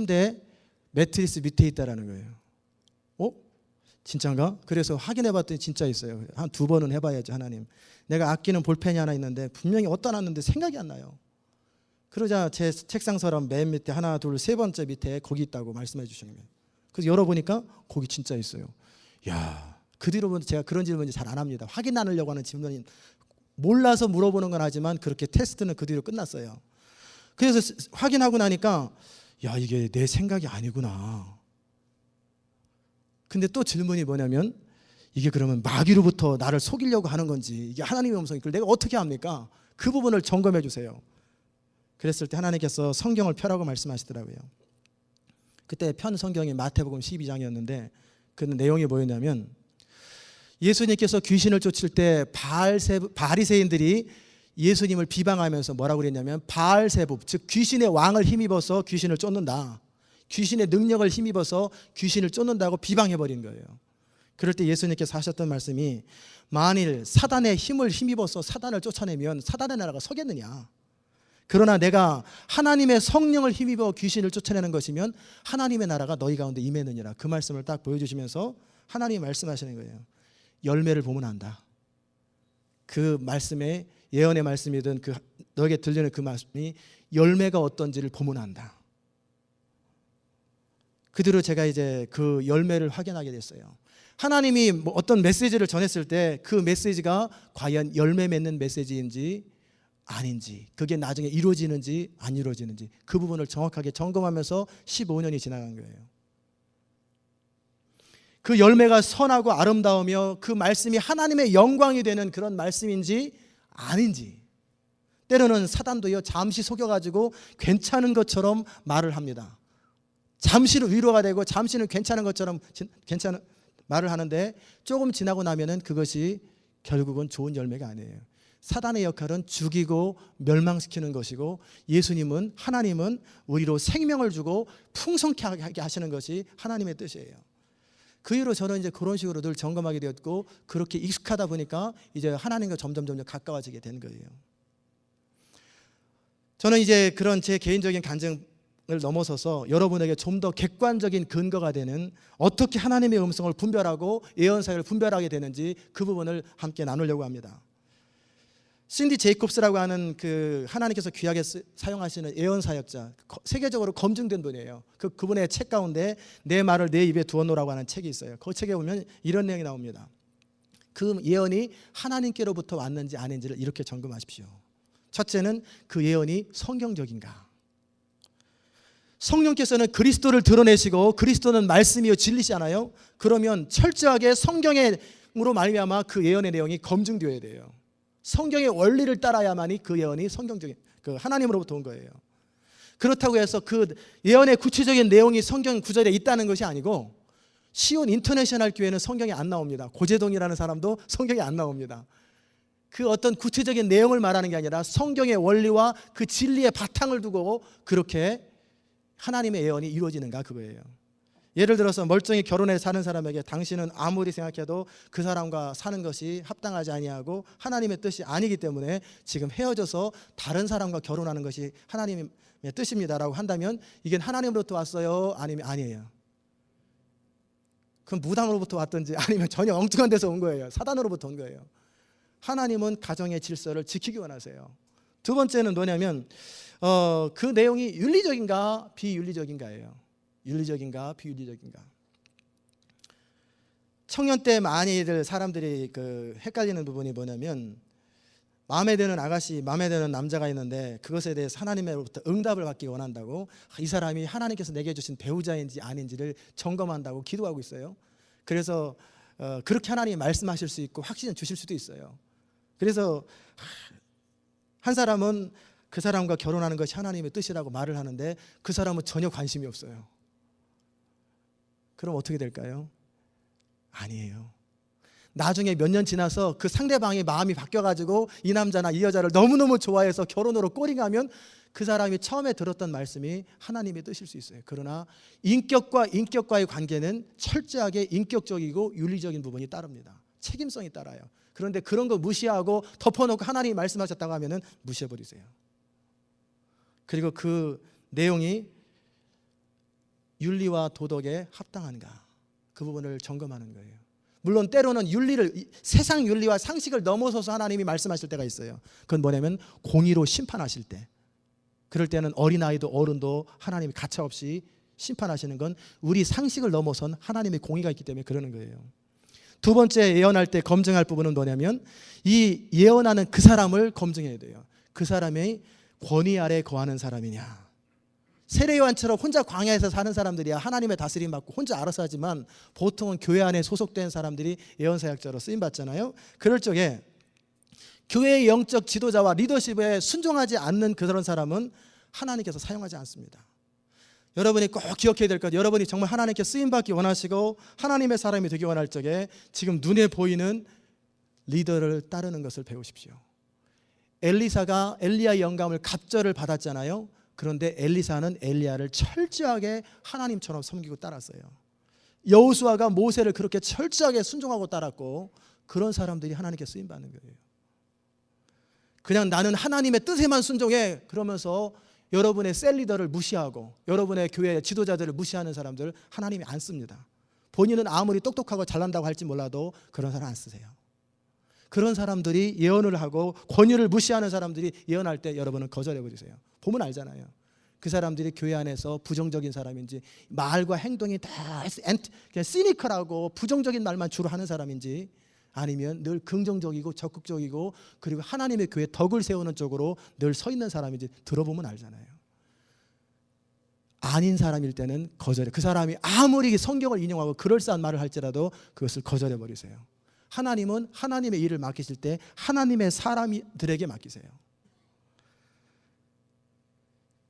침대 매트리스 밑에 있다라는 거예요. 진짜인가? 그래서 확인해 봤더니 진짜 있어요. 한 2번은 해봐야죠. 하나님, 내가 아끼는 볼펜이 하나 있는데 분명히 어디다 놨는데 생각이 안 나요. 그러자 제 책상 서랍 맨 밑에 하나, 둘, 3번째 밑에 거기 있다고 말씀해 주시는 거예요. 그래서 열어보니까 거기 진짜 있어요. 야, 그 뒤로부터 제가 그런 질문을 잘 안 합니다. 확인하려고 하는 질문이 몰라서 물어보는 건 하지만 그렇게 테스트는 그 뒤로 끝났어요. 그래서 확인하고 나니까 야, 이게 내 생각이 아니구나. 근데 또 질문이 뭐냐면 이게 그러면 마귀로부터 나를 속이려고 하는 건지 이게 하나님의 음성이 그걸 내가 어떻게 합니까? 그 부분을 점검해 주세요. 그랬을 때 하나님께서 성경을 펴라고 말씀하시더라고요. 그때 편 성경이 마태복음 12장이었는데 그 내용이 뭐였냐면 예수님께서 귀신을 쫓을 때 바리새인들이 예수님을 비방하면서 뭐라고 그랬냐면 바알세붑, 즉 귀신의 왕을 힘입어서 귀신을 쫓는다, 귀신의 능력을 힘입어서 귀신을 쫓는다고 비방해버린 거예요. 그럴 때 예수님께서 하셨던 말씀이 만일 사단의 힘을 힘입어서 사단을 쫓아내면 사단의 나라가 서겠느냐, 그러나 내가 하나님의 성령을 힘입어 귀신을 쫓아내는 것이면 하나님의 나라가 너희 가운데 임했느니라. 그 말씀을 딱 보여주시면서 하나님이 말씀하시는 거예요. 열매를 보면 안다. 그 말씀에 예언의 말씀이든 그 너에게 들리는 그 말씀이 열매가 어떤지를 보면 안다. 그대로 제가 이제 그 열매를 확인하게 됐어요. 하나님이 뭐 어떤 메시지를 전했을 때 그 메시지가 과연 열매 맺는 메시지인지 아닌지, 그게 나중에 이루어지는지 안 이루어지는지 그 부분을 정확하게 점검하면서 15년이 지나간 거예요. 그 열매가 선하고 아름다우며 그 말씀이 하나님의 영광이 되는 그런 말씀인지 아닌지, 때로는 사단도요 잠시 속여가지고 괜찮은 것처럼 말을 합니다. 잠시는 위로가 되고 잠시는 괜찮은 것처럼 괜찮은 말을 하는데 조금 지나고 나면은 그것이 결국은 좋은 열매가 아니에요. 사단의 역할은 죽이고 멸망시키는 것이고 예수님은, 하나님은 우리로 생명을 주고 풍성케 하게 하시는 것이 하나님의 뜻이에요. 그 이후로 저는 이제 그런 식으로 늘 점검하게 되었고 그렇게 익숙하다 보니까 이제 하나님과 점점 가까워지게 된 거예요. 저는 이제 그런 제 개인적인 간증을 넘어서서 여러분에게 좀 더 객관적인 근거가 되는 어떻게 하나님의 음성을 분별하고 예언사역을 분별하게 되는지 그 부분을 함께 나누려고 합니다. 신디 제이콥스라고 하는 그 하나님께서 귀하게 사용하시는 예언사역자, 세계적으로 검증된 분이에요. 그분의 책 가운데 내 말을 내 입에 두어놓으라고 하는 책이 있어요. 그 책에 보면 이런 내용이 나옵니다. 그 예언이 하나님께로부터 왔는지 아닌지를 이렇게 점검하십시오. 첫째는 그 예언이 성경적인가. 성령께서는 그리스도를 드러내시고 그리스도는 말씀이요 진리시잖아요. 그러면 철저하게 성경으로 말미암아 그 예언의 내용이 검증되어야 돼요. 성경의 원리를 따라야만이 그 예언이 성경적인, 그 하나님으로부터 온 거예요. 그렇다고 해서 그 예언의 구체적인 내용이 성경 구절에 있다는 것이 아니고 시온 인터내셔널 교회는 성경이 안 나옵니다. 고재동이라는 사람도 성경이 안 나옵니다. 그 어떤 구체적인 내용을 말하는 게 아니라 성경의 원리와 그 진리의 바탕을 두고 그렇게 하나님의 예언이 이루어지는가, 그거예요. 예를 들어서 멀쩡히 결혼해 사는 사람에게 당신은 아무리 생각해도 그 사람과 사는 것이 합당하지 아니하고 하나님의 뜻이 아니기 때문에 지금 헤어져서 다른 사람과 결혼하는 것이 하나님의 뜻입니다라고 한다면 이게 하나님으로부터 왔어요? 아니면 아니에요? 그럼 무당으로부터 왔든지 아니면 전혀 엉뚱한 데서 온 거예요. 사단으로부터 온 거예요. 하나님은 가정의 질서를 지키기 원하세요. 두 번째는 뭐냐면 그 내용이 윤리적인가 비윤리적인가예요. 윤리적인가 비윤리적인가. 청년 때 많이들 사람들이 헷갈리는 부분이 뭐냐면 마음에 드는 아가씨, 마음에 드는 남자가 있는데 그것에 대해서 하나님으로부터 응답을 받기 원한다고 이 사람이 하나님께서 내게 주신 배우자인지 아닌지를 점검한다고 기도하고 있어요. 그래서 그렇게 하나님이 말씀하실 수 있고 확신을 주실 수도 있어요. 그래서 한 사람은 그 사람과 결혼하는 것이 하나님의 뜻이라고 말을 하는데 그 사람은 전혀 관심이 없어요. 그럼 어떻게 될까요? 아니에요. 나중에 몇 년 지나서 그 상대방의 마음이 바뀌어가지고 이 남자나 이 여자를 너무너무 좋아해서 결혼으로 꼬링하면 그 사람이 처음에 들었던 말씀이 하나님의 뜻일 수 있어요. 그러나 인격과 인격과의 관계는 철저하게 인격적이고 윤리적인 부분이 따릅니다. 책임성이 따라요. 그런데 그런 거 무시하고 덮어놓고 하나님이 말씀하셨다고 하면은 무시해버리세요. 그리고 그 내용이 윤리와 도덕에 합당한가? 그 부분을 점검하는 거예요. 물론 때로는 세상 윤리와 상식을 넘어서서 하나님이 말씀하실 때가 있어요. 그건 뭐냐면 공의로 심판하실 때. 그럴 때는 어린아이도 어른도 하나님이 가차없이 심판하시는 건 우리 상식을 넘어선 하나님의 공의가 있기 때문에 그러는 거예요. 두 번째 예언할 때 검증할 부분은 뭐냐면 이 예언하는 그 사람을 검증해야 돼요. 그 사람이 권위 아래 거하는 사람이냐. 세례요한처럼 혼자 광야에서 사는 사람들이야 하나님의 다스림 받고 혼자 알아서 하지만 보통은 교회 안에 소속된 사람들이 예언사역자로 쓰임받잖아요. 그럴 적에 교회의 영적 지도자와 리더십에 순종하지 않는 그런 사람은 하나님께서 사용하지 않습니다. 여러분이 꼭 기억해야 될 것, 여러분이 정말 하나님께 쓰임받기 원하시고 하나님의 사람이 되기 원할 적에 지금 눈에 보이는 리더를 따르는 것을 배우십시오. 엘리사가 엘리야의 영감을 갑절을 받았잖아요. 그런데 엘리사는 엘리야를 철저하게 하나님처럼 섬기고 따랐어요. 여호수아가 모세를 그렇게 철저하게 순종하고 따랐고 그런 사람들이 하나님께 쓰임받는 거예요. 그냥 나는 하나님의 뜻에만 순종해 그러면서 여러분의 셀리더를 무시하고 여러분의 교회 지도자들을 무시하는 사람들 하나님이 안 씁니다. 본인은 아무리 똑똑하고 잘난다고 할지 몰라도 그런 사람 안 쓰세요. 그런 사람들이 예언을 하고 권위를 무시하는 사람들이 예언할 때 여러분은 거절해 버리세요. 보면 알잖아요. 그 사람들이 교회 안에서 부정적인 사람인지 말과 행동이 다 그냥 시니컬하고 부정적인 말만 주로 하는 사람인지 아니면 늘 긍정적이고 적극적이고 그리고 하나님의 교회 덕을 세우는 쪽으로 늘 서 있는 사람인지 들어보면 알잖아요. 아닌 사람일 때는 거절해. 그 사람이 아무리 성경을 인용하고 그럴싸한 말을 할지라도 그것을 거절해 버리세요. 하나님은 하나님의 일을 맡기실 때 하나님의 사람들에게 맡기세요.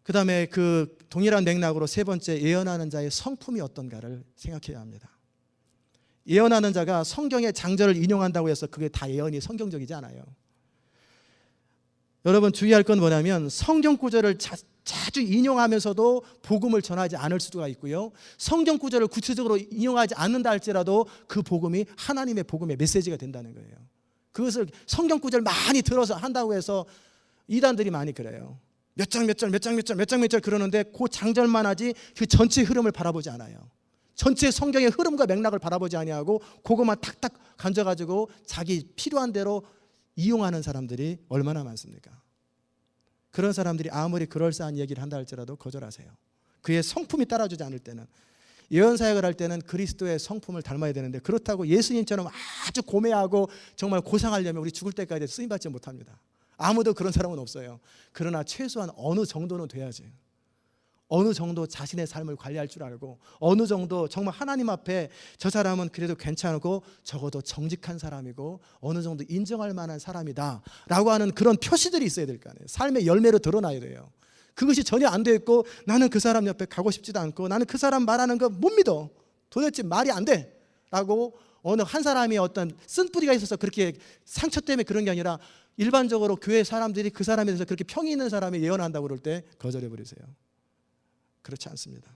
그 다음에 그 동일한 맥락으로 세 번째 예언하는 자의 성품이 어떤가를 생각해야 합니다. 예언하는 자가 성경의 장절을 인용한다고 해서 그게 다 예언이 성경적이지 않아요. 여러분 주의할 건 뭐냐면 성경 구절을 자주 인용하면서도 복음을 전하지 않을 수가 있고요. 성경 구절을 구체적으로 인용하지 않는다 할지라도 그 복음이 하나님의 복음의 메시지가 된다는 거예요. 그것을 성경 구절 많이 들어서 한다고 해서 이단들이 많이 그래요. 몇 장 그러는데 그 장절만 하지 그 전체 흐름을 바라보지 않아요. 전체 성경의 흐름과 맥락을 바라보지 아니하고 그것만 탁탁 간져가지고 자기 필요한 대로 이용하는 사람들이 얼마나 많습니까? 그런 사람들이 아무리 그럴싸한 얘기를 한다 할지라도 거절하세요. 그의 성품이 따라주지 않을 때는. 예언사역을 할 때는 그리스도의 성품을 닮아야 되는데 그렇다고 예수님처럼 아주 고매하고 정말 고상하려면 우리 죽을 때까지 쓰임받지 못합니다. 아무도 그런 사람은 없어요. 그러나 최소한 어느 정도는 돼야지. 어느 정도 자신의 삶을 관리할 줄 알고 어느 정도 정말 하나님 앞에 저 사람은 그래도 괜찮고 적어도 정직한 사람이고 어느 정도 인정할 만한 사람이다 라고 하는 그런 표시들이 있어야 될 거 아니에요. 삶의 열매로 드러나야 돼요. 그것이 전혀 안 돼 있고 나는 그 사람 옆에 가고 싶지도 않고 나는 그 사람 말하는 거 못 믿어. 도대체 말이 안 돼 라고 어느 한 사람이 어떤 쓴뿌리가 있어서 그렇게 상처 때문에 그런 게 아니라 일반적으로 교회 사람들이 그 사람에 대해서 그렇게 평이 있는 사람이 예언한다고 그럴 때 거절해 버리세요. 그렇지 않습니다.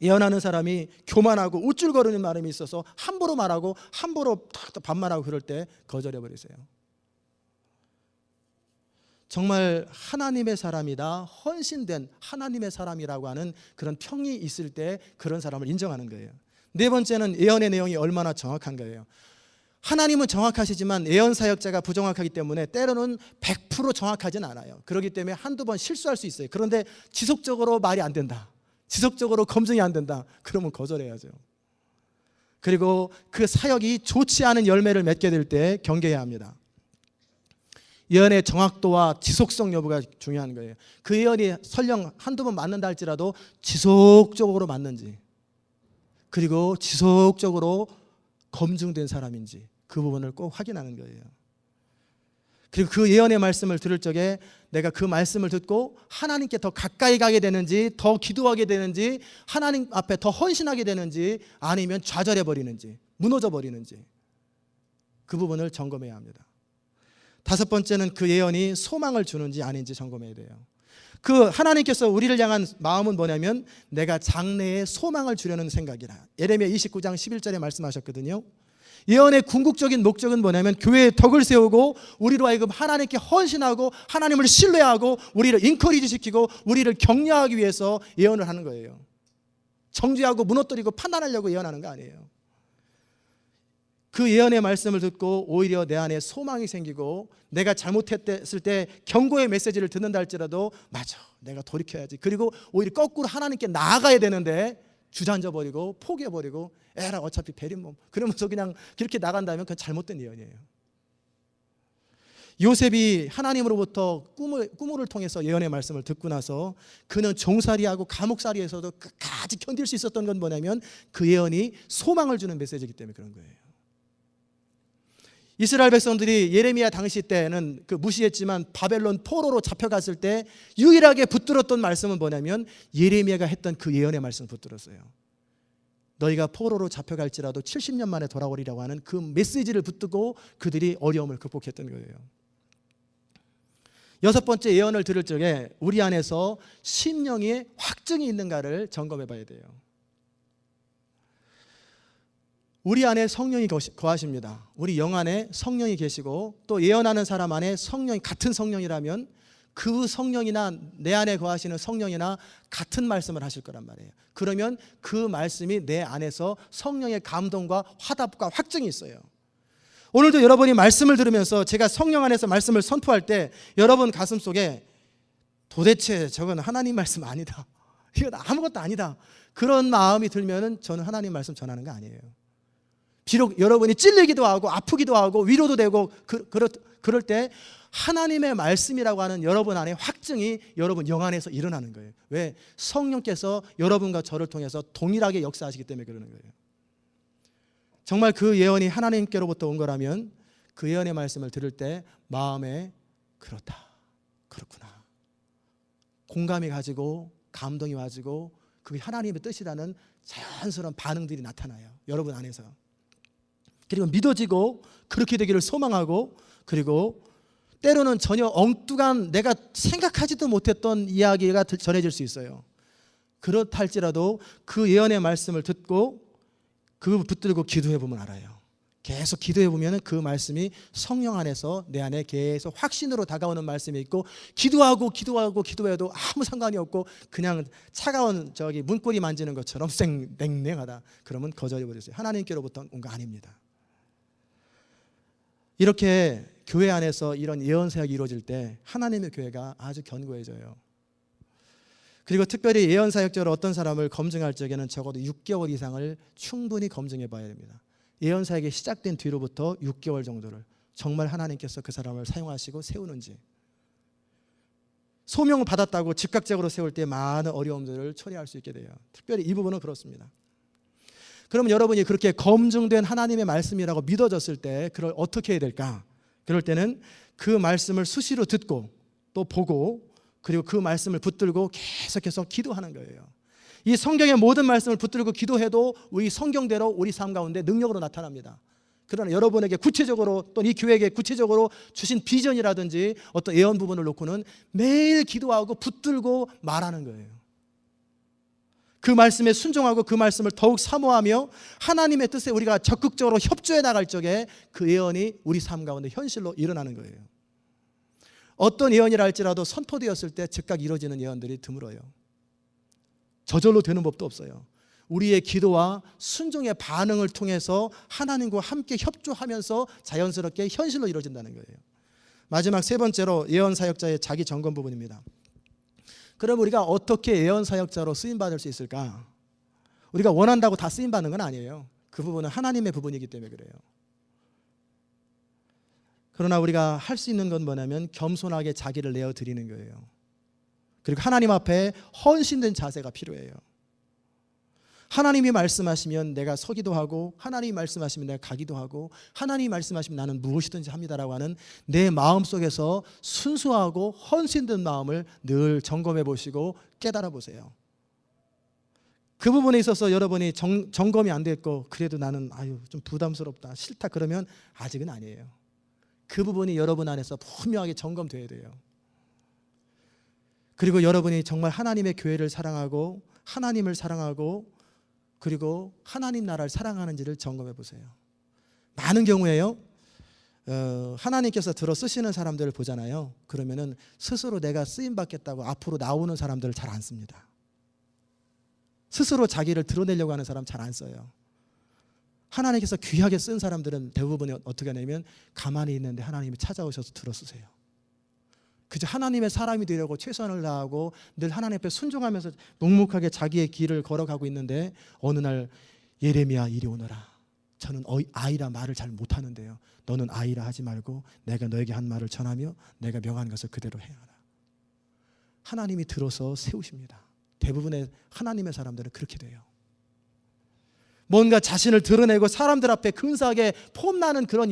예언하는 사람이 교만하고 우쭐거리는 마음이 있어서 함부로 말하고 함부로 반말하고 그럴 때 거절해 버리세요. 정말 하나님의 사람이다, 헌신된 하나님의 사람이라고 하는 그런 평이 있을 때 그런 사람을 인정하는 거예요. 네 번째는 예언의 내용이 얼마나 정확한 거예요. 하나님은 정확하시지만 예언 사역자가 부정확하기 때문에 때로는 100% 정확하진 않아요. 그렇기 때문에 한두 번 실수할 수 있어요. 그런데 지속적으로 말이 안 된다, 지속적으로 검증이 안 된다, 그러면 거절해야죠. 그리고 그 사역이 좋지 않은 열매를 맺게 될 때 경계해야 합니다. 예언의 정확도와 지속성 여부가 중요한 거예요. 그 예언이 설령 한두 번 맞는다 할지라도 지속적으로 맞는지 그리고 지속적으로 검증된 사람인지 그 부분을 꼭 확인하는 거예요. 그리고 그 예언의 말씀을 들을 적에 내가 그 말씀을 듣고 하나님께 더 가까이 가게 되는지 더 기도하게 되는지 하나님 앞에 더 헌신하게 되는지 아니면 좌절해 버리는지 무너져 버리는지 그 부분을 점검해야 합니다. 다섯 번째는 그 예언이 소망을 주는지 아닌지 점검해야 돼요. 그 하나님께서 우리를 향한 마음은 뭐냐면 내가 장래에 소망을 주려는 생각이라. 예레미야 29장 11절에 말씀하셨거든요. 예언의 궁극적인 목적은 뭐냐면 교회의 덕을 세우고 우리로 하여금 하나님께 헌신하고 하나님을 신뢰하고 우리를 인커리지 시키고 우리를 격려하기 위해서 예언을 하는 거예요. 정죄하고 무너뜨리고 판단하려고 예언하는 거 아니에요. 그 예언의 말씀을 듣고 오히려 내 안에 소망이 생기고 내가 잘못했을 때 경고의 메시지를 듣는다 할지라도 맞아, 내가 돌이켜야지. 그리고 오히려 거꾸로 하나님께 나아가야 되는데 주저앉아버리고 포기해버리고 에라 어차피 베린 몸 그러면서 그냥 그렇게 나간다면 그건 잘못된 예언이에요. 요셉이 하나님으로부터 꿈을 통해서 예언의 말씀을 듣고 나서 그는 종살이하고 감옥살이에서도 끝까지 견딜 수 있었던 건 뭐냐면 그 예언이 소망을 주는 메시지이기 때문에 그런 거예요. 이스라엘 백성들이 예레미야 당시 때는 그 무시했지만 바벨론 포로로 잡혀갔을 때 유일하게 붙들었던 말씀은 뭐냐면 예레미야가 했던 그 예언의 말씀을 붙들었어요. 너희가 포로로 잡혀갈지라도 70년 만에 돌아오리라고 하는 그 메시지를 붙들고 그들이 어려움을 극복했던 거예요. 여섯 번째 예언을 들을 적에 우리 안에서 심령의 확증이 있는가를 점검해 봐야 돼요. 우리 안에 성령이 거하십니다. 우리 영 안에 성령이 계시고 또 예언하는 사람 안에 성령이 같은 성령이라면 그 성령이나 내 안에 거하시는 성령이나 같은 말씀을 하실 거란 말이에요. 그러면 그 말씀이 내 안에서 성령의 감동과 화답과 확증이 있어요. 오늘도 여러분이 말씀을 들으면서 제가 성령 안에서 말씀을 선포할 때 여러분 가슴속에 도대체 저건 하나님 말씀 아니다, 이건 아무것도 아니다, 그런 마음이 들면은 저는 하나님 말씀 전하는 거 아니에요. 비록 여러분이 찔리기도 하고 아프기도 하고 위로도 되고 그럴 때 하나님의 말씀이라고 하는 여러분 안에 확증이 여러분 영 안에서 일어나는 거예요. 왜? 성령께서 여러분과 저를 통해서 동일하게 역사하시기 때문에 그러는 거예요. 정말 그 예언이 하나님께로부터 온 거라면 그 예언의 말씀을 들을 때 마음에 그렇다, 그렇구나, 공감이 가지고 감동이 와지고 그게 하나님의 뜻이라는 자연스러운 반응들이 나타나요, 여러분 안에서. 그리고 믿어지고 그렇게 되기를 소망하고, 그리고 때로는 전혀 엉뚱한 내가 생각하지도 못했던 이야기가 전해질 수 있어요. 그렇다 할지라도 그 예언의 말씀을 듣고 그걸 붙들고 기도해 보면 알아요. 계속 기도해 보면 그 말씀이 성령 안에서 내 안에 계속 확신으로 다가오는 말씀이 있고, 기도해도 아무 상관이 없고 그냥 차가운 문고리 만지는 것처럼 냉랭하다, 그러면 거절해 버리세요. 하나님께로부터 온 거 아닙니다. 이렇게 교회 안에서 이런 예언 사역이 이루어질 때 하나님의 교회가 아주 견고해져요. 그리고 특별히 예언 사역자로 어떤 사람을 검증할 적에는 적어도 6개월 이상을 충분히 검증해 봐야 됩니다. 예언 사역이 시작된 뒤로부터 6개월 정도를 정말 하나님께서 그 사람을 사용하시고 세우는지. 소명을 받았다고 즉각적으로 세울 때 많은 어려움들을 처리할 수 있게 돼요. 특별히 이 부분은 그렇습니다. 그러면 여러분이 그렇게 검증된 하나님의 말씀이라고 믿어졌을 때 그걸 어떻게 해야 될까? 그럴 때는 그 말씀을 수시로 듣고 또 보고, 그리고 그 말씀을 붙들고 계속해서 기도하는 거예요. 이 성경의 모든 말씀을 붙들고 기도해도 우리 성경대로 우리 삶 가운데 능력으로 나타납니다. 그러나 여러분에게 구체적으로 또 이 교회에게 구체적으로 주신 비전이라든지 어떤 예언 부분을 놓고는 매일 기도하고 붙들고 말하는 거예요. 그 말씀에 순종하고 그 말씀을 더욱 사모하며 하나님의 뜻에 우리가 적극적으로 협조해 나갈 적에 그 예언이 우리 삶 가운데 현실로 일어나는 거예요. 어떤 예언이라 할지라도 선포되었을 때 즉각 이루어지는 예언들이 드물어요. 저절로 되는 법도 없어요. 우리의 기도와 순종의 반응을 통해서 하나님과 함께 협조하면서 자연스럽게 현실로 이루어진다는 거예요. 마지막 세 번째로 예언 사역자의 자기 점검 부분입니다. 그럼 우리가 어떻게 예언 사역자로 쓰임받을 수 있을까? 우리가 원한다고 다 쓰임받는 건 아니에요. 그 부분은 하나님의 부분이기 때문에 그래요. 그러나 우리가 할 수 있는 건 뭐냐면 겸손하게 자기를 내어드리는 거예요. 그리고 하나님 앞에 헌신된 자세가 필요해요. 하나님이 말씀하시면 내가 서기도 하고, 하나님이 말씀하시면 내가 가기도 하고, 하나님이 말씀하시면 나는 무엇이든지 합니다라고 하는 내 마음속에서 순수하고 헌신된 마음을 늘 점검해 보시고 깨달아 보세요. 그 부분에 있어서 여러분이 점검이 안 됐고 그래도 나는 좀 부담스럽다, 싫다, 그러면 아직은 아니에요. 그 부분이 여러분 안에서 분명하게 점검돼야 돼요. 그리고 여러분이 정말 하나님의 교회를 사랑하고 하나님을 사랑하고 그리고 하나님 나라를 사랑하는지를 점검해 보세요. 많은 경우에요, 하나님께서 들어 쓰시는 사람들을 보잖아요. 그러면은 스스로 내가 쓰임 받겠다고 앞으로 나오는 사람들을 잘 안 씁니다. 스스로 자기를 드러내려고 하는 사람 잘 안 써요. 하나님께서 귀하게 쓴 사람들은 대부분 어떻게 하냐면 가만히 있는데 하나님이 찾아오셔서 들어쓰세요. 그저 하나님의 사람이 되려고 최선을 다하고 늘 하나님 앞에 순종하면서 묵묵하게 자기의 길을 걸어가고 있는데 어느 날 예레미야 이리 오너라. 저는 아이라 말을 잘 못하는데요. 너는 아이라 하지 말고 내가 너에게 한 말을 전하며 내가 명한 것을 그대로 행하라. 하나님이 들어서 세우십니다. 대부분의 하나님의 사람들은 그렇게 돼요. 뭔가 자신을 드러내고 사람들 앞에 근사하게 폼나는 그런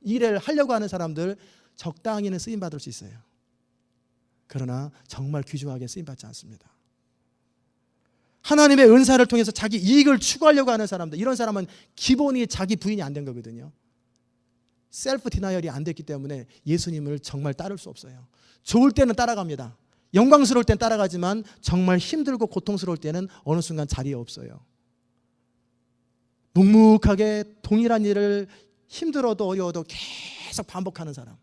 일을 하려고 하는 사람들 적당히는 쓰임받을 수 있어요. 그러나 정말 귀중하게 쓰임받지 않습니다. 하나님의 은사를 통해서 자기 이익을 추구하려고 하는 사람들, 이런 사람은 기본이 자기 부인이 안 된 거거든요. 셀프 디나이얼이 안 됐기 때문에 예수님을 정말 따를 수 없어요. 좋을 때는 따라갑니다. 영광스러울 땐 따라가지만 정말 힘들고 고통스러울 때는 어느 순간 자리에 없어요. 묵묵하게 동일한 일을 힘들어도 어려워도 계속 반복하는 사람,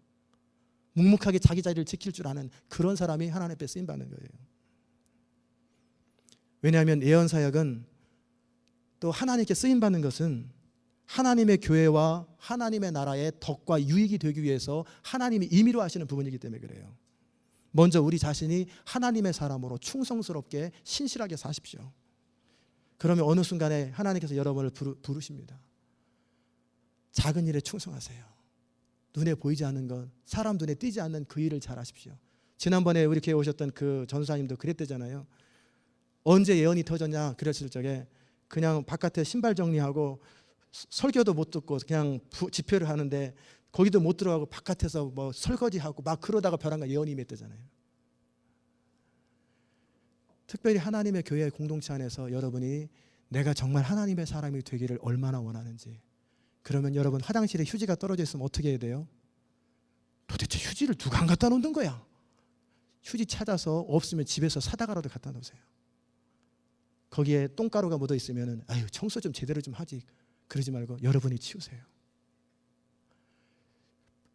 묵묵하게 자기 자리를 지킬 줄 아는 그런 사람이 하나님 앞에 쓰임받는 거예요. 왜냐하면 예언사역은 또 하나님께 쓰임받는 것은 하나님의 교회와 하나님의 나라의 덕과 유익이 되기 위해서 하나님이 임의로 하시는 부분이기 때문에 그래요. 먼저 우리 자신이 하나님의 사람으로 충성스럽게 신실하게 사십시오. 그러면 어느 순간에 하나님께서 여러분을 부르십니다. 작은 일에 충성하세요. 눈에 보이지 않는 것, 사람 눈에 띄지 않는 그 일을 잘 하십시오. 지난번에 우리 교회 오셨던 그 전사님도 그랬대잖아요. 언제 예언이 터졌냐 그랬을 적에 그냥 바깥에 신발 정리하고 설교도 못 듣고 그냥 집회를 하는데 거기도 못 들어가고 바깥에서 뭐 설거지하고 막 그러다가 벼랑간 예언이 임했대잖아요. 특별히 하나님의 교회 공동체 안에서 여러분이 내가 정말 하나님의 사람이 되기를 얼마나 원하는지, 그러면 여러분 화장실에 휴지가 떨어져 있으면 어떻게 해야 돼요? 도대체 휴지를 누가 안 갖다 놓는 거야? 휴지 찾아서 없으면 집에서 사다가라도 갖다 놓으세요. 거기에 똥가루가 묻어 있으면 아유 청소 좀 제대로 좀 하지, 그러지 말고 여러분이 치우세요.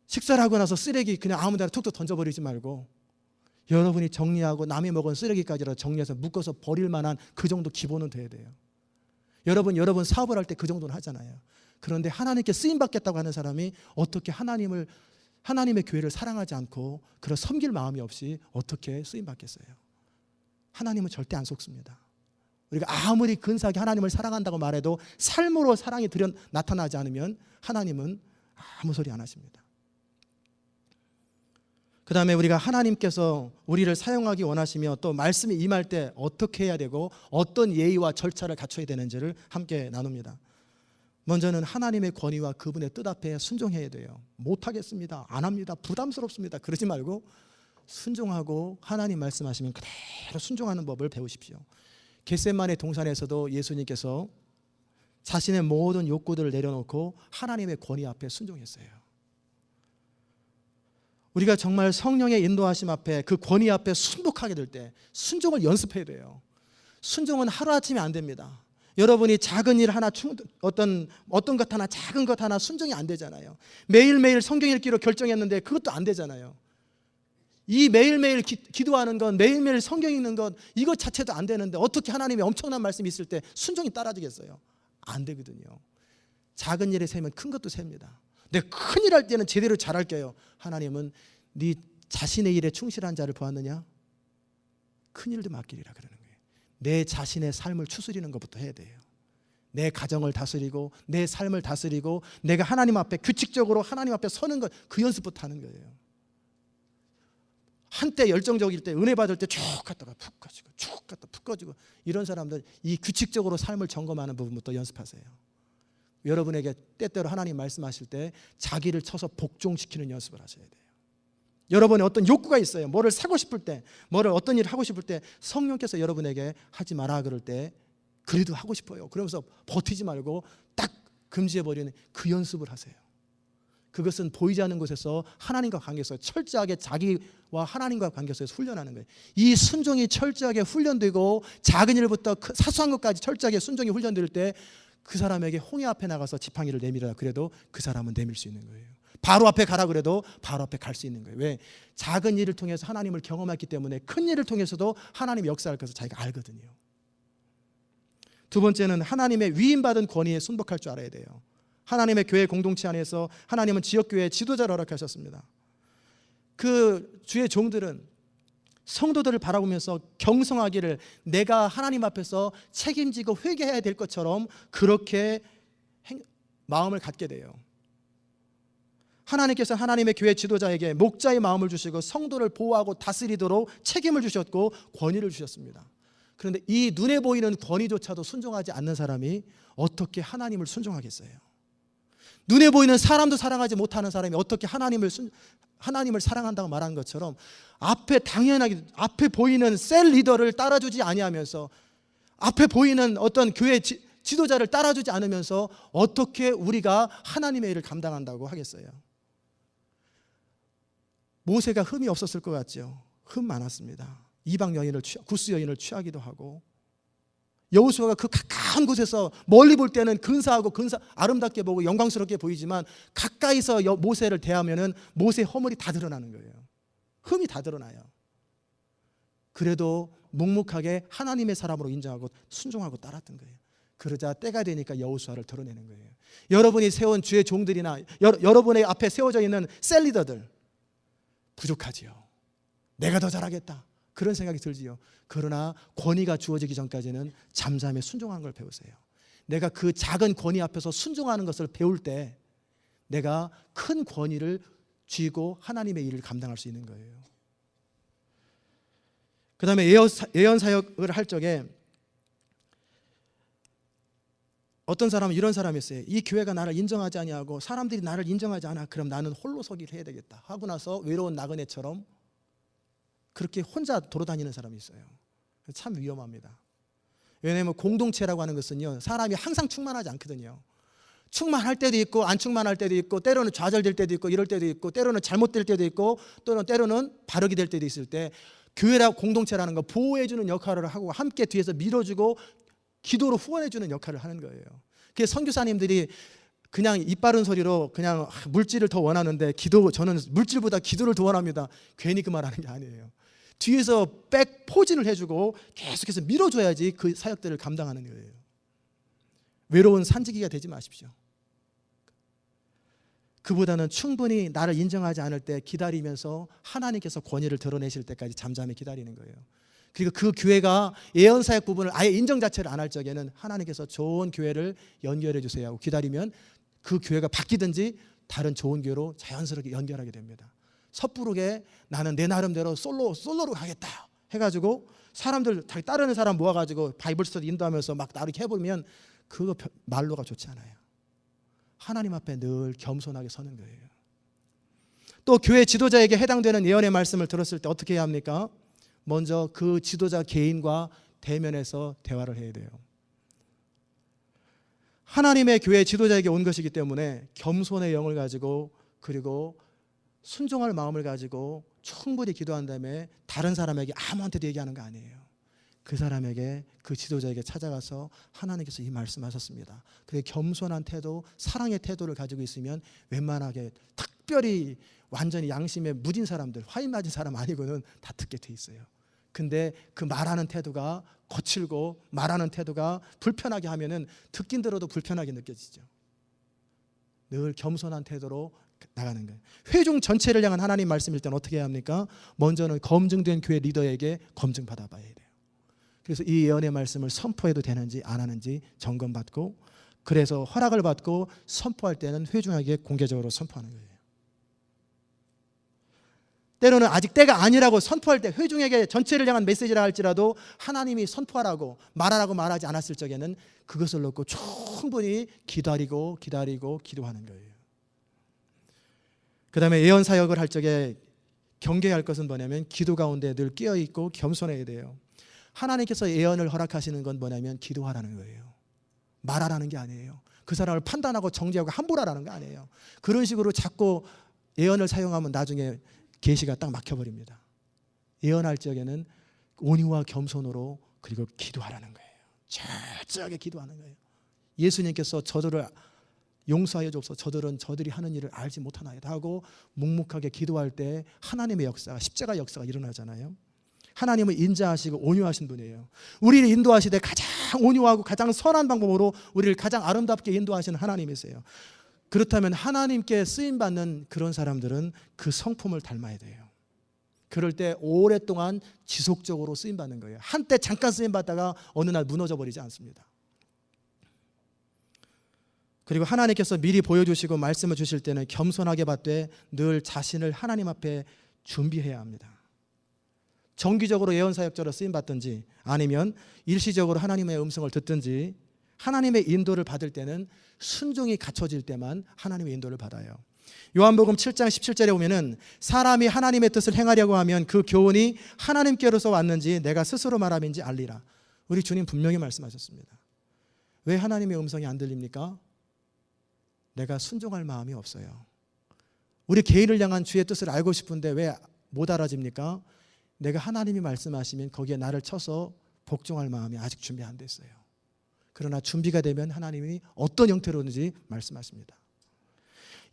식사를 하고 나서 쓰레기 그냥 아무 데나 툭툭 던져버리지 말고 여러분이 정리하고 남이 먹은 쓰레기까지라도 정리해서 묶어서 버릴 만한 그 정도 기본은 돼야 돼요. 여러분 사업을 할 때 그 정도는 하잖아요. 그런데 하나님께 쓰임받겠다고 하는 사람이 어떻게 하나님의 교회를 사랑하지 않고 그런 섬길 마음이 없이 어떻게 쓰임받겠어요? 하나님은 절대 안 속습니다. 우리가 아무리 근사하게 하나님을 사랑한다고 말해도 삶으로 사랑이 나타나지 않으면 하나님은 아무 소리 안 하십니다. 그 다음에 우리가 하나님께서 우리를 사용하기 원하시며 또 말씀이 임할 때 어떻게 해야 되고 어떤 예의와 절차를 갖춰야 되는지를 함께 나눕니다. 먼저는 하나님의 권위와 그분의 뜻 앞에 순종해야 돼요. 못하겠습니다, 안 합니다, 부담스럽습니다, 그러지 말고 순종하고 하나님 말씀하시면 그대로 순종하는 법을 배우십시오. 겟세마네 동산에서도 예수님께서 자신의 모든 욕구들을 내려놓고 하나님의 권위 앞에 순종했어요. 우리가 정말 성령의 인도하심 앞에 그 권위 앞에 순복하게 될 때 순종을 연습해야 돼요. 순종은 하루아침에 안 됩니다. 여러분이 작은 일 하나 어떤 것 하나 작은 것 하나 순종이 안 되잖아요. 매일매일 성경 읽기로 결정했는데 그것도 안 되잖아요. 이 매일매일 기도하는 것, 매일매일 성경 읽는 것, 이것 자체도 안 되는데 어떻게 하나님의 엄청난 말씀이 있을 때 순종이 따라지겠어요? 안 되거든요. 작은 일에 세면 큰 것도 셉니다. 내가 큰일 할 때는 제대로 잘할게요. 하나님은 네 자신의 일에 충실한 자를 보았느냐? 큰 일도 맡기리라 그러는 거예요. 내 자신의 삶을 추스리는 것부터 해야 돼요. 내 가정을 다스리고 내 삶을 다스리고 내가 하나님 앞에 규칙적으로 하나님 앞에 서는 것, 그 연습부터 하는 거예요. 한때 열정적일 때 은혜 받을 때 쭉 갔다가 푹 꺼지고 쭉 갔다 푹 꺼지고, 이런 사람들 이 규칙적으로 삶을 점검하는 부분부터 연습하세요. 여러분에게 때때로 하나님 말씀하실 때 자기를 쳐서 복종시키는 연습을 하셔야 돼요. 여러분의 어떤 욕구가 있어요. 뭐를 사고 싶을 때, 어떤 일을 하고 싶을 때 성령께서 여러분에게 하지 마라 그럴 때 그래도 하고 싶어요. 그러면서 버티지 말고 딱 금지해버리는 그 연습을 하세요. 그것은 보이지 않는 곳에서 하나님과 관계에서 철저하게 자기와 하나님과 관계에서 훈련하는 거예요. 이 순종이 철저하게 훈련되고 작은 일부터 사소한 것까지 철저하게 순종이 훈련될 때 그 사람에게 홍해 앞에 나가서 지팡이를 내밀어라 그래도 그 사람은 내밀 수 있는 거예요. 바로 앞에 가라 그래도 바로 앞에 갈 수 있는 거예요. 왜? 작은 일을 통해서 하나님을 경험했기 때문에 큰 일을 통해서도 하나님의 역사할 것을 자기가 알거든요. 두 번째는 하나님의 위임받은 권위에 순복할 줄 알아야 돼요. 하나님의 교회 공동체 안에서 하나님은 지역교회의 지도자를 허락하셨습니다. 그 주의 종들은 성도들을 바라보면서 경성하기를 내가 하나님 앞에서 책임지고 회개해야 될 것처럼 그렇게 마음을 갖게 돼요. 하나님께서 하나님의 교회 지도자에게 목자의 마음을 주시고 성도를 보호하고 다스리도록 책임을 주셨고 권위를 주셨습니다. 그런데 이 눈에 보이는 권위조차도 순종하지 않는 사람이 어떻게 하나님을 순종하겠어요? 눈에 보이는 사람도 사랑하지 못하는 사람이 어떻게 하나님을 사랑한다고 말하는 것처럼 당연하게 앞에 보이는 셀 리더를 따라주지 아니하면서 앞에 보이는 어떤 교회 지도자를 따라주지 않으면서 어떻게 우리가 하나님의 일을 감당한다고 하겠어요? 모세가 흠이 없었을 것 같죠? 흠 많았습니다. 이방 여인을 구스 여인을 취하기도 하고, 여호수아가 그 가까운 곳에서 멀리 볼 때는 근사하고 아름답게 보고 영광스럽게 보이지만 가까이서 모세를 대하면은 모세의 허물이 다 드러나는 거예요. 흠이 다 드러나요. 그래도 묵묵하게 하나님의 사람으로 인정하고 순종하고 따랐던 거예요. 그러자 때가 되니까 여호수아를 드러내는 거예요. 여러분이 세운 주의 종들이나 여러분의 앞에 세워져 있는 셀리더들 부족하지요. 내가 더 잘하겠다, 그런 생각이 들지요. 그러나 권위가 주어지기 전까지는 잠잠히 순종하는 걸 배우세요. 내가 그 작은 권위 앞에서 순종하는 것을 배울 때 내가 큰 권위를 쥐고 하나님의 일을 감당할 수 있는 거예요. 그 다음에 예언 사역을 할 적에 어떤 사람은 이런 사람이 있어요. 이 교회가 나를 인정하지 아니하고 사람들이 나를 인정하지 않아. 그럼 나는 홀로 서기를 해야 되겠다 하고 나서 외로운 나그네처럼 그렇게 혼자 돌아다니는 사람이 있어요. 참 위험합니다. 왜냐하면 공동체라고 하는 것은요, 사람이 항상 충만하지 않거든요. 충만할 때도 있고 안 충만할 때도 있고, 때로는 좌절될 때도 있고 이럴 때도 있고, 때로는 잘못될 때도 있고, 또는 때로는 바르게 될 때도 있을 때 교회라고 공동체라는 거 보호해주는 역할을 하고 함께 뒤에서 밀어주고 기도로 후원해주는 역할을 하는 거예요. 그래서 선교사님들이 그냥 입 바른 소리로 그냥 물질을 더 원하는데 저는 물질보다 기도를 더 원합니다. 괜히 그 말 하는 게 아니에요. 뒤에서 포진을 해주고 계속해서 밀어줘야지 그 사역들을 감당하는 거예요. 외로운 산지기가 되지 마십시오. 그보다는 충분히 나를 인정하지 않을 때 기다리면서 하나님께서 권위를 드러내실 때까지 잠잠히 기다리는 거예요. 그리고 그 교회가 예언사역 부분을 아예 인정 자체를 안 할 적에는 하나님께서 좋은 교회를 연결해 주세요 하고 기다리면 그 교회가 바뀌든지 다른 좋은 교회로 자연스럽게 연결하게 됩니다. 섣부르게 나는 내 나름대로 솔로로 가겠다 해가지고 사람들 자기 따르는 사람 모아가지고 바이블 스터디 인도하면서 막 나르게 해보면 그거 말로가 좋지 않아요. 하나님 앞에 늘 겸손하게 서는 거예요. 또 교회 지도자에게 해당되는 예언의 말씀을 들었을 때 어떻게 해야 합니까? 먼저 그 지도자 개인과 대면해서 대화를 해야 돼요. 하나님의 교회 지도자에게 온 것이기 때문에 겸손의 영을 가지고 그리고 순종할 마음을 가지고 충분히 기도한 다음에 다른 사람에게 아무한테도 얘기하는 거 아니에요. 그 사람에게, 그 지도자에게 찾아가서 하나님께서 이 말씀하셨습니다. 그게 겸손한 태도, 사랑의 태도를 가지고 있으면 웬만하게 특별히 완전히 양심에 무딘 사람들, 화인 맞은 사람 아니고는 다 듣게 돼 있어요. 근데 그 말하는 태도가 거칠고 말하는 태도가 불편하게 하면은 듣긴 들어도 불편하게 느껴지죠. 늘 겸손한 태도로 나가는 거예요. 회중 전체를 향한 하나님 말씀일 때는 어떻게 해야 합니까? 먼저는 검증된 교회 리더에게 검증받아 봐야 돼요. 그래서 이 예언의 말씀을 선포해도 되는지 안 하는지 점검받고, 그래서 허락을 받고 선포할 때는 회중에게 공개적으로 선포하는 거예요. 때로는 아직 때가 아니라고 선포할 때 회중에게 전체를 향한 메시지라 할지라도 하나님이 선포하라고 말하라고 말하지 않았을 적에는 그것을 놓고 충분히 기다리고 기도하는 거예요. 그 다음에 예언 사역을 할 적에 경계할 것은 뭐냐면 기도 가운데 늘 끼어있고 겸손해야 돼요. 하나님께서 예언을 허락하시는 건 뭐냐면 기도하라는 거예요. 말하라는 게 아니에요. 그 사람을 판단하고 정죄하고 함부로하라는 게 아니에요. 그런 식으로 자꾸 예언을 사용하면 나중에 계시가 딱 막혀버립니다. 예언할 적에는 온유와 겸손으로 그리고 기도하라는 거예요. 철저하게 기도하는 거예요. 예수님께서 저들을 용서하여 주옵소서, 저들은 저들이 하는 일을 알지 못하나이다 하고 묵묵하게 기도할 때 하나님의 역사가, 십자가 역사가 일어나잖아요. 하나님은 인자하시고 온유하신 분이에요. 우리를 인도하시되 가장 온유하고 가장 선한 방법으로 우리를 가장 아름답게 인도하시는 하나님이세요. 그렇다면 하나님께 쓰임받는 그런 사람들은 그 성품을 닮아야 돼요. 그럴 때 오랫동안 지속적으로 쓰임받는 거예요. 한때 잠깐 쓰임받다가 어느 날 무너져 버리지 않습니다. 그리고 하나님께서 미리 보여주시고 말씀을 주실 때는 겸손하게 받되 늘 자신을 하나님 앞에 준비해야 합니다. 정기적으로 예언사역자로 쓰임받든지 아니면 일시적으로 하나님의 음성을 듣든지 하나님의 인도를 받을 때는 순종이 갖춰질 때만 하나님의 인도를 받아요. 요한복음 7장 17절에 보면은 사람이 하나님의 뜻을 행하려고 하면 그 교훈이 하나님께로서 왔는지 내가 스스로 말함인지 알리라. 우리 주님 분명히 말씀하셨습니다. 왜 하나님의 음성이 안 들립니까? 내가 순종할 마음이 없어요. 우리 개인을 향한 주의 뜻을 알고 싶은데 왜 못 알아집니까? 내가 하나님이 말씀하시면 거기에 나를 쳐서 복종할 마음이 아직 준비 안 됐어요. 그러나 준비가 되면 하나님이 어떤 형태로든지 말씀하십니다.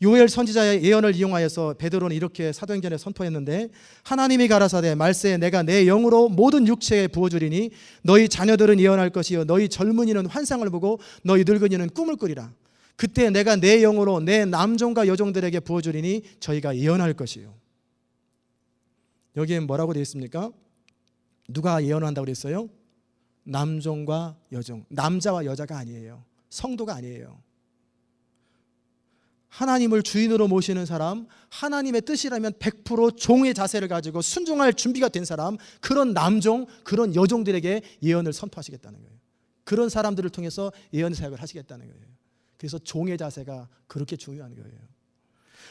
요엘 선지자의 예언을 이용하여서 베드로는 이렇게 사도행전에 선포했는데 하나님이 가라사대 말세 내가 내 영으로 모든 육체에 부어주리니 너희 자녀들은 예언할 것이요 너희 젊은이는 환상을 보고 너희 늙은이는 꿈을 꾸리라. 그때 내가 내 영으로 내 남종과 여종들에게 부어주리니 저희가 예언할 것이요. 여기에 뭐라고 되어 있습니까? 누가 예언한다고 그랬어요? 남종과 여종, 남자와 여자가 아니에요. 성도가 아니에요. 하나님을 주인으로 모시는 사람, 하나님의 뜻이라면 100% 종의 자세를 가지고 순종할 준비가 된 사람, 그런 남종, 그런 여종들에게 예언을 선포하시겠다는 거예요. 그런 사람들을 통해서 예언 사역을 하시겠다는 거예요. 그래서 종의 자세가 그렇게 중요한 거예요.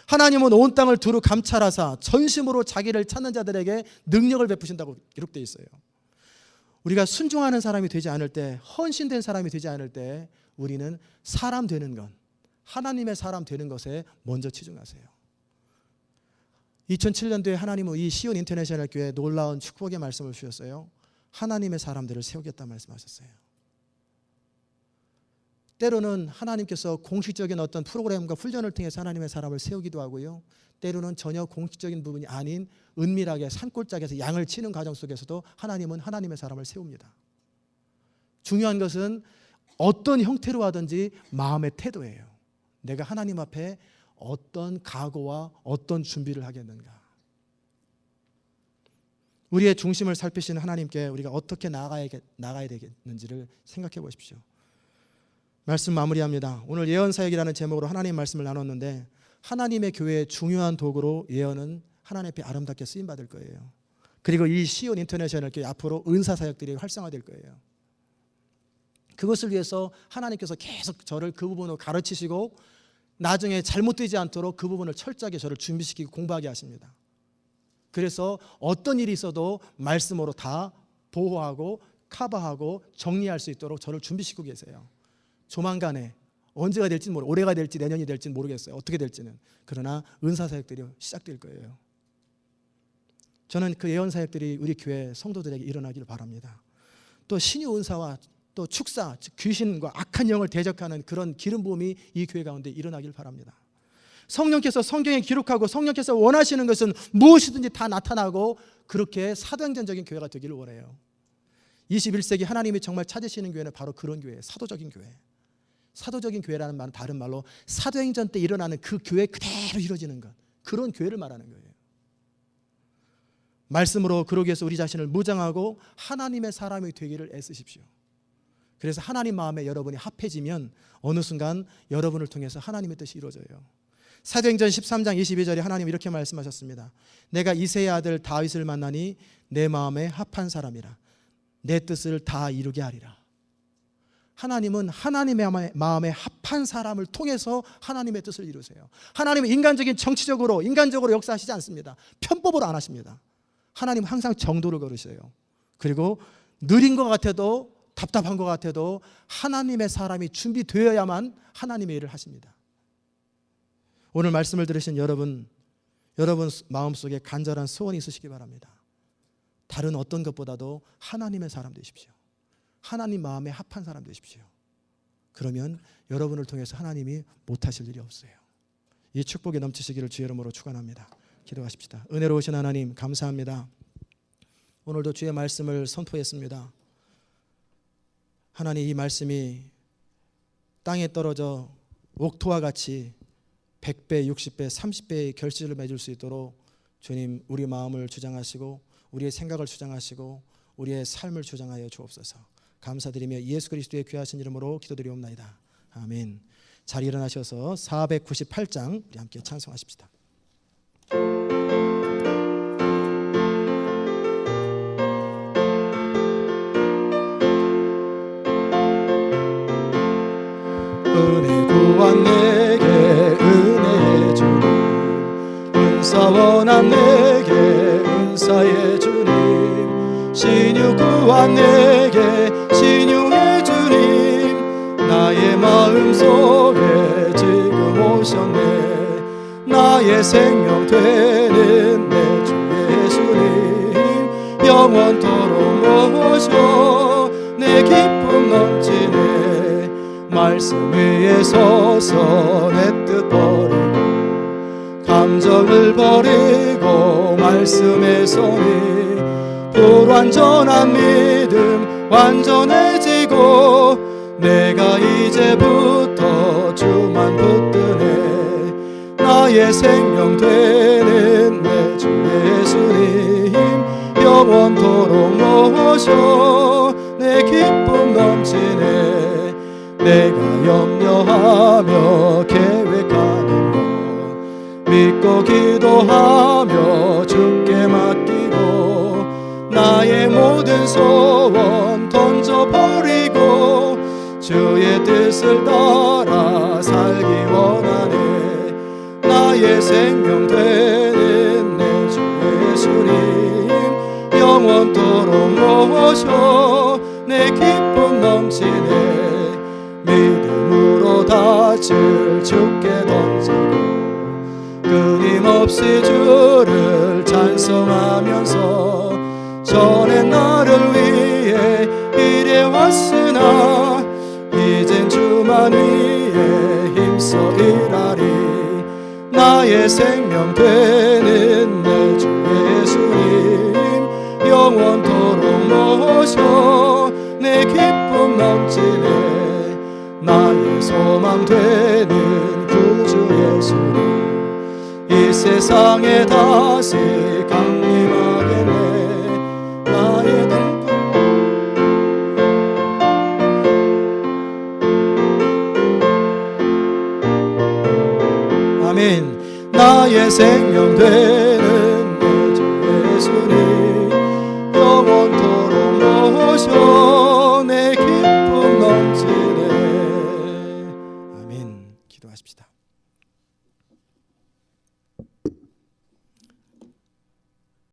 하나님은 온 땅을 두루 감찰하사 전심으로 자기를 찾는 자들에게 능력을 베푸신다고 기록되어 있어요. 우리가 순종하는 사람이 되지 않을 때, 헌신된 사람이 되지 않을 때 우리는 사람 되는 것, 하나님의 사람 되는 것에 먼저 치중하세요. 2007년도에 하나님은 이 시온 인터내셔널 교회에 놀라운 축복의 말씀을 주셨어요. 하나님의 사람들을 세우겠다 말씀하셨어요. 때로는 하나님께서 공식적인 어떤 프로그램과 훈련을 통해서 하나님의 사람을 세우기도 하고요. 때로는 전혀 공식적인 부분이 아닌 은밀하게 산골짜기에서 양을 치는 과정 속에서도 하나님은 하나님의 사람을 세웁니다. 중요한 것은 어떤 형태로 하든지 마음의 태도예요. 내가 하나님 앞에 어떤 각오와 어떤 준비를 하겠는가. 우리의 중심을 살피시는 하나님께 우리가 어떻게 나가야 되겠는지를 생각해 보십시오. 말씀 마무리합니다. 오늘 예언사역이라는 제목으로 하나님 말씀을 나눴는데 하나님의 교회의 중요한 도구로 예언은 하나님 앞에 아름답게 쓰임받을 거예요. 그리고 이 시온 인터내셔널 교회 앞으로 은사사역들이 활성화될 거예요. 그것을 위해서 하나님께서 계속 저를 그 부분으로 가르치시고 나중에 잘못되지 않도록 그 부분을 철저하게 저를 준비시키고 공부하게 하십니다. 그래서 어떤 일이 있어도 말씀으로 다 보호하고 커버하고 정리할 수 있도록 저를 준비시키고 계세요. 조만간에 언제가 될지 올해가 될지 내년이 될지는 모르겠어요. 어떻게 될지는. 그러나 은사사역들이 시작될 거예요. 저는 그 예언사역들이 우리 교회 성도들에게 일어나기를 바랍니다. 또 신유 은사와 또 축사, 귀신과 악한 영을 대적하는 그런 기름 부음이 이 교회 가운데 일어나길 바랍니다. 성령께서 성경에 기록하고 성령께서 원하시는 것은 무엇이든지 다 나타나고 그렇게 사도행전적인 교회가 되기를 원해요. 21세기 하나님이 정말 찾으시는 교회는 바로 그런 교회예요. 사도적인 교회. 사도적인 교회라는 말은 다른 말로 사도행전 때 일어나는 그 교회 그대로 이루어지는 것, 그런 교회를 말하는 거예요. 말씀으로 그러기 위해서 우리 자신을 무장하고 하나님의 사람이 되기를 애쓰십시오. 그래서 하나님 마음에 여러분이 합해지면 어느 순간 여러분을 통해서 하나님의 뜻이 이루어져요. 사도행전 13장 22절에 하나님 이렇게 말씀하셨습니다. 내가 이새의 아들 다윗을 만나니 내 마음에 합한 사람이라 내 뜻을 다 이루게 하리라. 하나님은 하나님의 마음에 합한 사람을 통해서 하나님의 뜻을 이루세요. 하나님은 인간적인 정치적으로 인간적으로 역사하시지 않습니다. 편법으로 안 하십니다. 하나님은 항상 정도를 걸으셔요. 그리고 느린 것 같아도 답답한 것 같아도 하나님의 사람이 준비되어야만 하나님의 일을 하십니다. 오늘 말씀을 들으신 여러분 마음속에 간절한 소원이 있으시기 바랍니다. 다른 어떤 것보다도 하나님의 사람 되십시오. 하나님 마음에 합한 사람 되십시오. 그러면 여러분을 통해서 하나님이 못하실 일이 없어요. 이 축복이 넘치시기를 주의 이름으로 축원합니다. 기도하십시다. 은혜로우신 하나님 감사합니다. 오늘도 주의 말씀을 선포했습니다. 하나님, 이 말씀이 땅에 떨어져 옥토와 같이 100배, 60배, 30배의 결실을 맺을 수 있도록 주님, 우리 마음을 주장하시고 우리의 생각을 주장하시고 우리의 삶을 주장하여 주옵소서. 감사드리며 예수 그리스도의 귀하신 이름으로 기도드리옵나이다. 아멘. 자리 일어나셔서 498장 우리 함께 찬송하십시다. 은혜 구한 내게 은혜의 주님, 은사 원한 내게 은사의 주님, 신유 구한 내게 신유의 주님, 나의 마음속에 지금 오셨네. 나의 생명 되는 내 주 예수님, 영원토록 오셔 내 기쁨 넘치네. 말씀 위에 서서 내 뜻 버리고 감정을 버리고 말씀에 서니 불완전한 믿음 완전해지고 내가 이제부터 주만 붙드네. 나의 생명 되는 내 주 예수님, 영원토록 모셔 내 기쁨 넘치네. 내가 염려하며 계획하는 것 믿고 기도하며 주께 맡기고 나의 모든 소원 던져버리고 주의 뜻을 따라 살기 원하네. 나의 생명 되는 내 주 예수님, 영원토록 모셔 내 기쁨 넘치네. 믿음으로 닻을 주께 던지고 끊임없이 주를 찬송하면서 전에 나를 위해 일해왔으나 이젠 주만 위해 힘써 일하리. 나의 생명 되는 내 주 예수님, 영원토록 모셔 내 기쁨 넘치네. 나의 소망 되는 구주 예수님, 이 세상에 다시 강림하겠네. 나의 등불 아멘. 나의 생명 되는 내 주 예수님, 영원토록 모셔 내 기쁨 넘치네. 아멘. 기도하십시다.